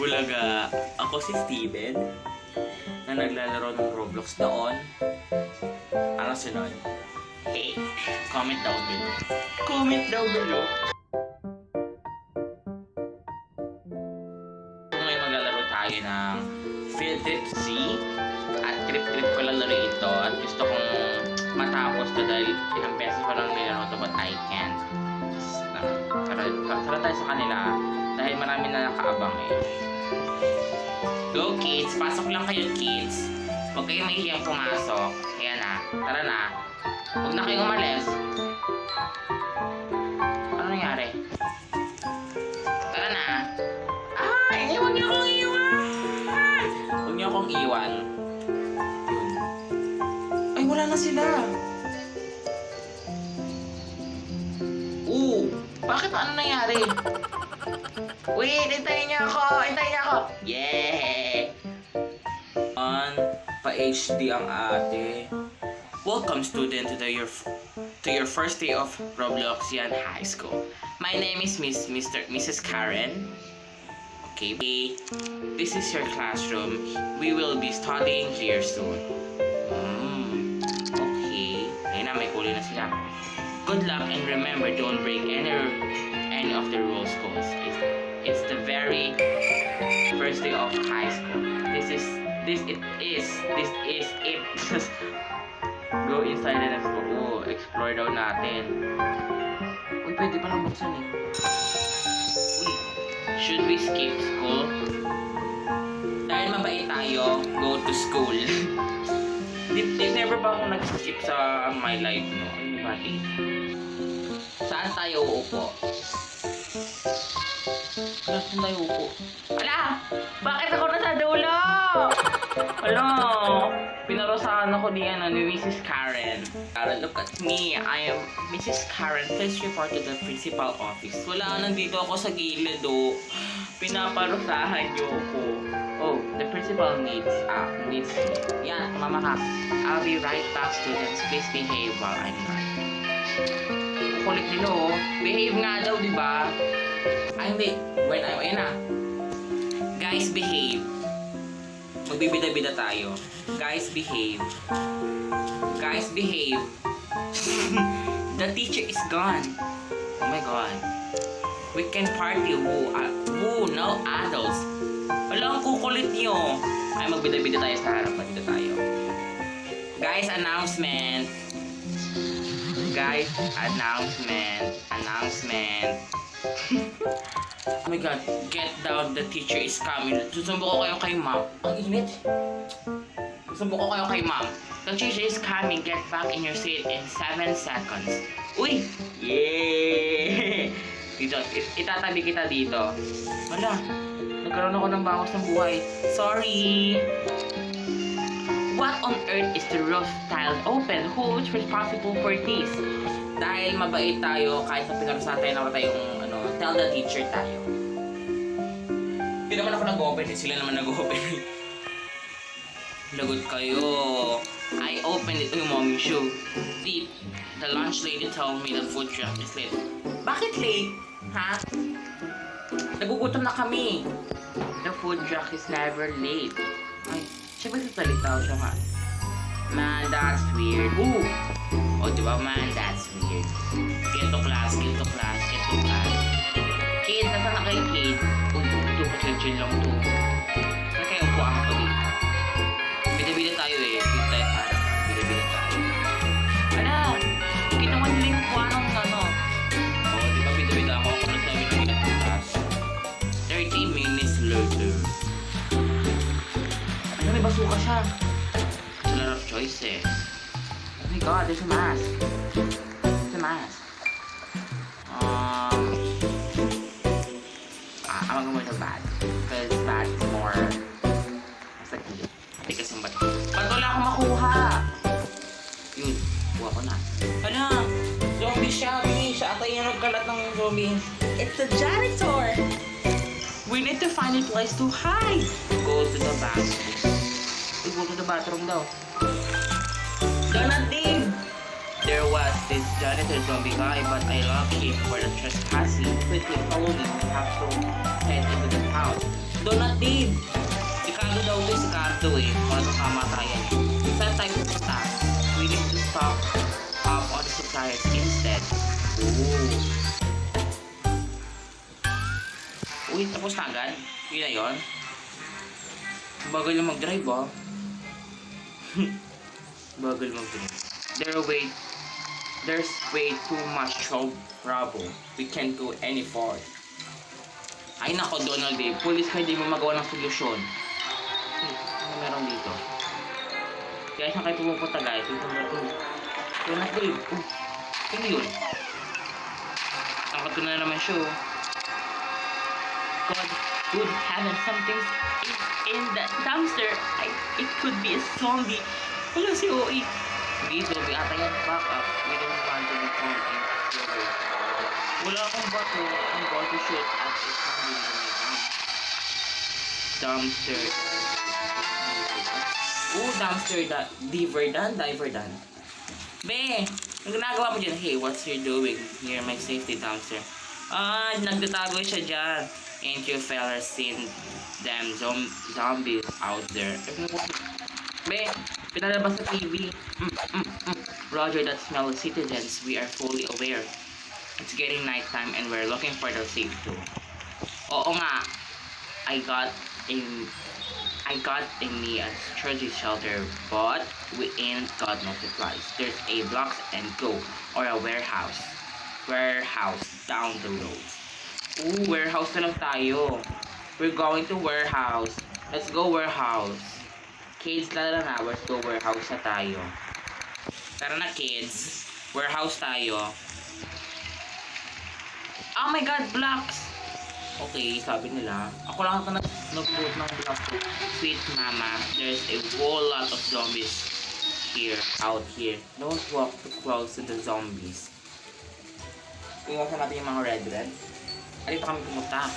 Bulaga, ako si Steven na naglalaro ng Roblox noon. Ano sunod? Hey, comment down below. Comment down below. Kung may maglalaro tayo ng Field Trip C at trip ko lalaro ito at gusto kong matapos to dahil ilang beses ko lang nilaro to but I can't. Tara tayo sa kanila dahil marami na nakaabang eh. Go kids! Pasok lang kayo kids! Huwag kayong mahihiyang pumasok. Ayan na. Tara na. Huwag na kayong umalis. Ano nangyari? Tara na. Ay! Huwag niyo akong iwan! Huwag niyo akong iwan. Yun. Ay, wala na sila. Bakit? Ano nangyari? Wait! Hintayin niyo ako! Hintayin niyo ako! Yeah! Pa-HD ang ate. Welcome student to your first day of Robloxian High School. My name is Mrs. Karen. Okay, this is your classroom. We will be studying here soon. Okay. Ayun na, may kulay na sila. Good luck and remember, don't break any of the rules, cause it's the very first day of high school. This is it. Go inside and explore. Oh, explore daw natin. Uy, pwede pa lang buksan eh. Uy, should we skip school? Dahil mabait tayo, go to school. Never pa akong nag-skip sa my life, no? Anybody? Saan tayo uupo? Saan tayo uupo? Ala! Bakit ako nasa dulo? Ala! Pinarosahan ako ni Mrs. Karen. Karen, look at me. I am Mrs. Karen. Please report to the principal office. Wala, nandito ako sa gilid, oh. Pinaparosahan niyo ako. Oh, the principal needs me. Yan, mama ka. I'll be right back, students. Please behave while I'm right. Kulit nila, oh. Behave nga daw, di ba? Ay, hindi. Ayan na. Guys, behave. Magbibida-bida tayo. Guys, behave. Guys, behave. The teacher is gone. Oh my God. We can party. Woo, no adults. Wala ang kukulit nyo. Ay, magbida-bida tayo sa harapan. Dito tayo. Guys, announcement. Guys, announcement. Oh my God, get down, the teacher is coming. Susumbo ko kayo kay ma'am. Ang init. Susumbo ko kayo kay ma'am. The teacher is coming, get back in your seat in 7 seconds. Uy! Yeah! Dito, itatabi kita dito. Wala, nagkaroon ako ng bawas ng buhay. Sorry! What on earth is the roof tiled open? Who is responsible for this? Dahil mabait tayo, kahit na pinarusahan tayo na tayong tell the teacher tayo. Hindi naman ako nag-open, sila naman nag-open. Lagot kayo. I opened it. Uy, mommy shoe. Deep. The lunch lady told me the food truck is late. Bakit late? Ha? Nagugutom na kami. The food truck is never late. Ay, siya ba tatalitaw siya nga? Man, that's weird. Ooh! O, diba, man, that's weird. Get to class. Kid, nasa na kayo, kid? Uy, ito, chill lang to. Saan kayo upuan ko dito? Bida-bida tayo eh. Dito tayo para. Bida-bida tayo. Ala! Ginawa nila yung upuan ng ano. O, diba, bida-bida ako. Ako na sabi ng class. 30 minutes later. Ano, may basuka siya. It's a lot of choices. Oh my God, there's a mask. There's a mask. I'm gonna go with bad. Because bad is more... Basta hindi. Tigas yung bato. Ba't wala akong makuha? Yun, kuha ko na. Hala! Zombie siya, Siya ata yung nagkalat ng zombie. It's the janitor! We need to find a place to hide! Go to the bathroom. Go to the bathroom daw. Donut Dave! There was this janitor zombie guy, but I locked him for the trespassing. Quickly follow me, we have to head into the house. Donut Dave! Sikado daw to, sikado eh. Para sa kamatayan. Saan tayo pupunta? We need to stop on the suppliers instead. Ooh. Uy, tapos na agad? Yun na yun? Bagal na mag-drive ah. Bagal mag-drive. There's way too much trouble. We can't go any far. Ay nako, Donald Dave. Police ka, hindi mo magawa ng solusyon. Ano meron dito? Kaya saan kayo pumupunta guys? Donald Dave. Ano yun? Tangkat ko na naman siya. God, good heavens, something's in that dumpster. It could be a zombie. Wala si OE. Hindi, zombie ata yan. Back up. We don't want to be found in trouble. Wala akong bato. I'm going to shoot at a zombie. Dumpster. Dumpster. Diver done. Be! Ang ginagawa mo dyan? Hey, what's you doing near my safety dumpster? Nagtatago siya dyan. Ain't you fellas seen them zombies out there? Be, pinalabas sa TV. Roger that smell, citizens. We are fully aware. It's getting nighttime and we're looking for the safe too. Oo nga. I got in me a strategy shelter, but we ain't got no supplies. There's a blocks and go or a warehouse down the road. Warehouse na lang tayo. We're going to warehouse. Let's go warehouse. Kids, lala na. Let's go warehouse na tayo. Tara na kids. Warehouse tayo. Oh my god, blocks! Okay, sabi nila. Ako lang ito nag-put ng blocks. Sweet mama, there's a whole lot of zombies out here. Don't walk too close to the zombies. Iwasan natin yung mga red. Dito kami pumunta.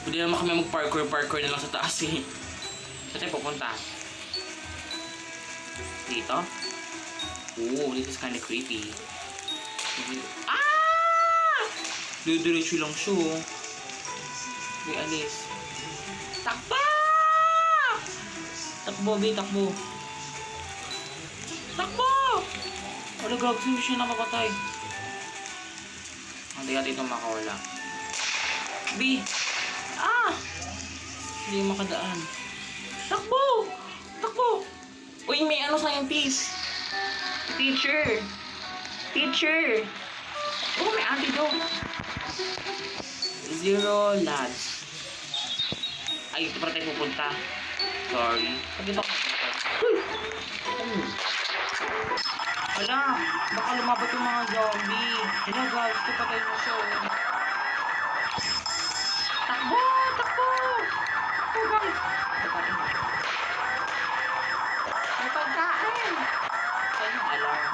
Pwede naman kami mag-parkour na lang sa taas eh. Saan tayo pupunta? Dito? This is kinda creepy. Diretso lang siya oh. May alis. Takbo! Takbo, be, takbo. Takbo! Wala, grabe, hindi siya nakapatay. Hindi natin itong makawala. B! Hindi makadaan. Takbo! Takbo! Uy, may ano scientist? Teacher! May antidote. 0 lads. Ay, ito para tayo pupunta. Sorry. Pagkita ko. Hala, baka lumabot yung mga zombie. Hala guys, ito patay na siya. Takbo! Oh guys! May pagkain! Saan yung alarm?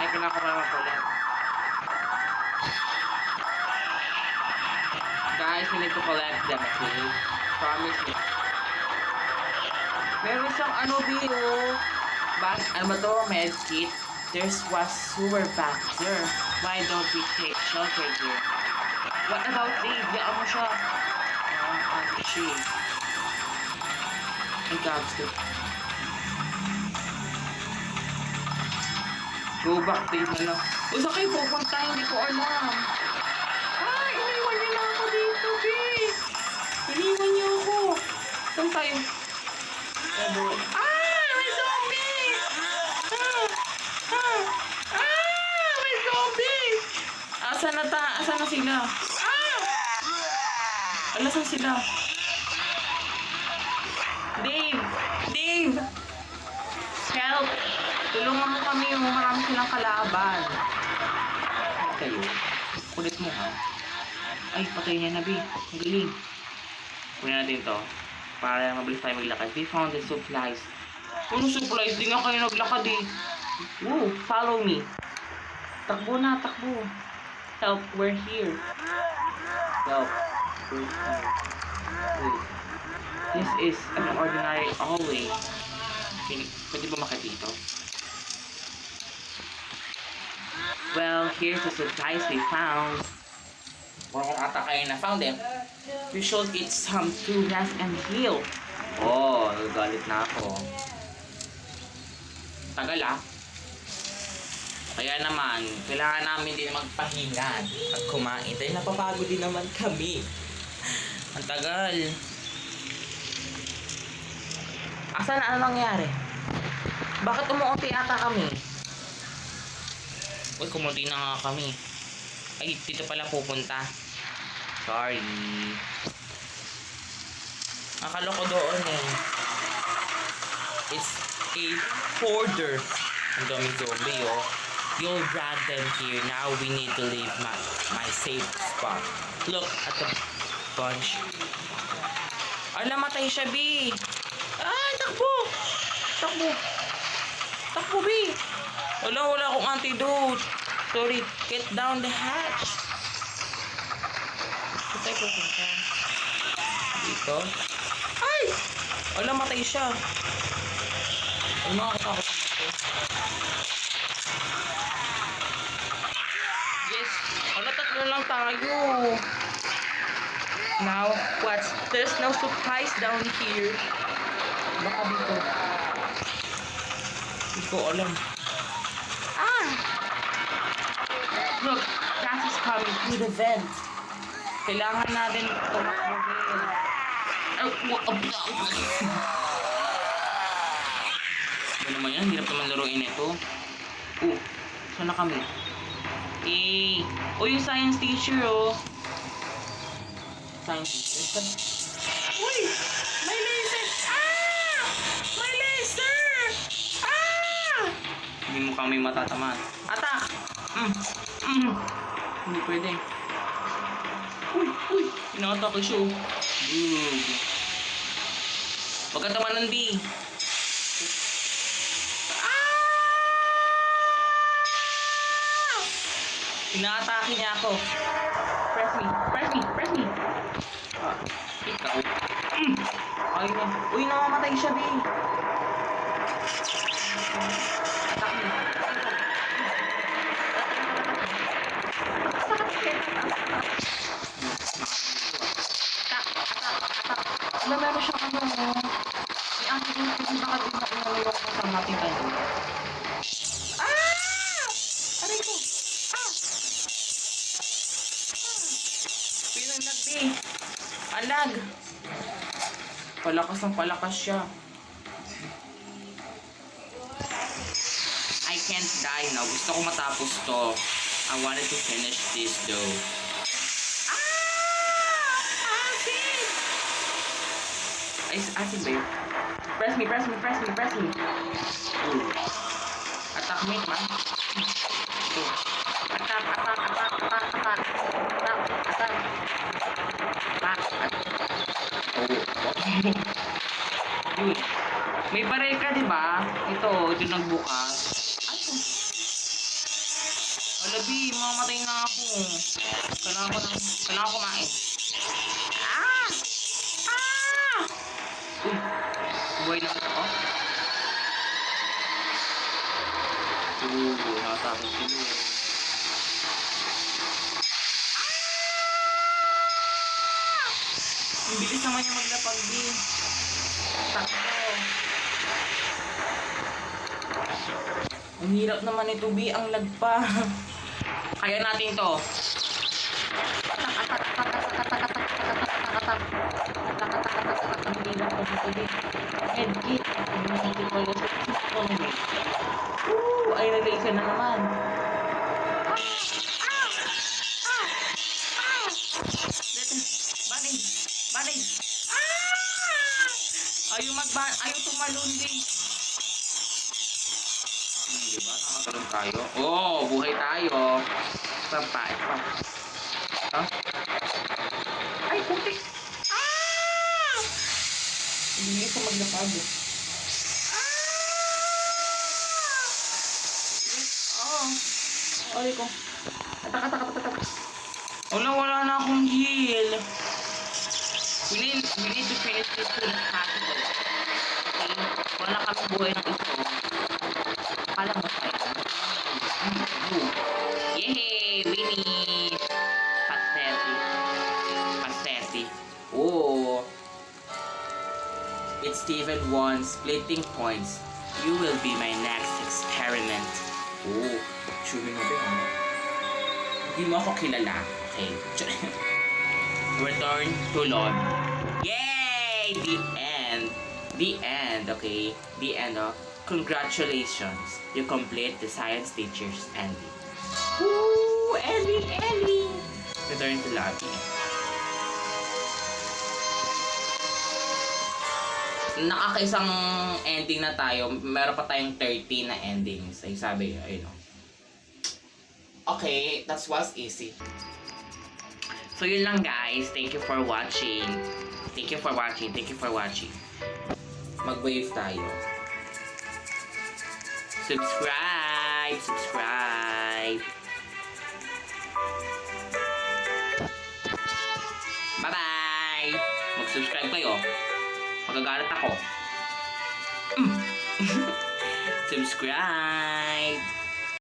Ay, kinakabawa ko lang. Guys, we need to collect them, okay? Promise me. Meron siyang video. Ano ba to? Med kit. There's was sewer back there. Why don't we take shelter here? What about Dave? Yaan mo siya. Shit. Ang gabs. Go back, Dave na lang. Saan kayo pupunta? Hindi ko alam. Iniwan niyo na ako dito, B. Iniwan niyo ako. Saan tayo? May zombie! May zombie! Asan na sila? Alasan sila? Dave! Help! Tulungan mo kami yung marami silang kalaban. Kayo. Kulit mo ha. Ay, patay niya na, B. Ang galing. Kunin natin to. Para mabilis tayo maglakad. We found the supplies. Anong supplies? Di nga kayo naglakad eh. Follow me. Takbo na, takbo. Help, we're here. Help, we're here. Wait. This is an ordinary hallway. Pwede ba makatito? Well, here's the supplies we found. Kung ata kayo na found them, we should eat some to rest and heal. Oh, nagagalit na ako. Tagal ah. Kaya naman, kailangan namin din magpahinga at kumain. Dahil napapagod din naman kami. Ang tagal. Asan na ano nangyari? Bakit umuunti ata kami? Uy, kumunti na nga kami. Ay, dito pala pupunta. Sorry. Akala ko doon eh. It's a hoarder. Ang dami zombie oh. You'll drag them here. Now we need to leave my safe spot. Look at the bunch. Ay, namatay siya, B. Ay, takbo! Takbo! Takbo, B! Wala akong antidote. Sorry, get down the hatch. Saan tayo pupunta? Dito? Ay! Wala, matay siya. Ay, nakakatakot naman ito. Yes! Wala, tatlo lang tayo. Now, what? There's no supplies down here. Baka dito. Hindi ko alam. Ah! Look, gas is coming through the vent. Kailangan natin tumakbo. Ano naman yan? Hirap naman laruin ito. Saan na kami? Yung science teacher oh. Science teacher? Uy! May laser! Ah! May laser! Ah! Hindi mo kami matatamaan. Attack! Hindi pwede. Uy! Inaatake siya oh. Good. Huwag ka tamanan, B. Inaatake niya ako. Press me. Ikaw. Ay na. Uy, namamatay siya, B. Attack me. Attack. Alam, meron siyang ano. May angkin kasi baka din na inalayo ko sa mating ano. Aray ko. Pinaglag, B. Alag. Palakas siya. I can't die now. Gusto ko matapos to. I wanted to finish this though. Acid ba yun? Press me. Attack me, man. Yun. May baril ka, di ba? Ito nagbukas. Alabi, mamamatay na ako. Kailangan ko kumain. Buhay na ako. Nakatapos sila. Ang bilis naman niya maglapag din. Takbo. Ang hirap naman ito, B. Ang lagpa. Kaya natin to. Ang hirap na dito, B. Medkit. Ay, nag-laser na naman. Banay. Ayaw tumalon din. Diba? Nakatalon tayo. Buhay tayo. Ito pa. Ay, putik. Hindi sa maglapag. Ay ko. Atak. Wala na akong heal. We need to finish this soon as possible. Okay? Wala kami buhay ng ito. Akala mo tayo. Yay! Finish! Pathetic. Steven won splitting points. You will be my next experiment. Oh, chumi mo ba yun? Hindi mo ako kilala. Okay. Return to lobby. Yay! The end. The end, okay? The end, oh. Congratulations. You complete the science teacher's ending. Woo! Ellie! Return to lobby. Nakakaisang ending na tayo. Meron pa tayong 13 na endings. Ay sabi, ayun. Okay, that was easy. So yun lang guys. Thank you for watching. Thank you for watching. Mag-wave tayo. Subscribe. Bye-bye! Mag-subscribe kayo. Magagalit ako. Subscribe!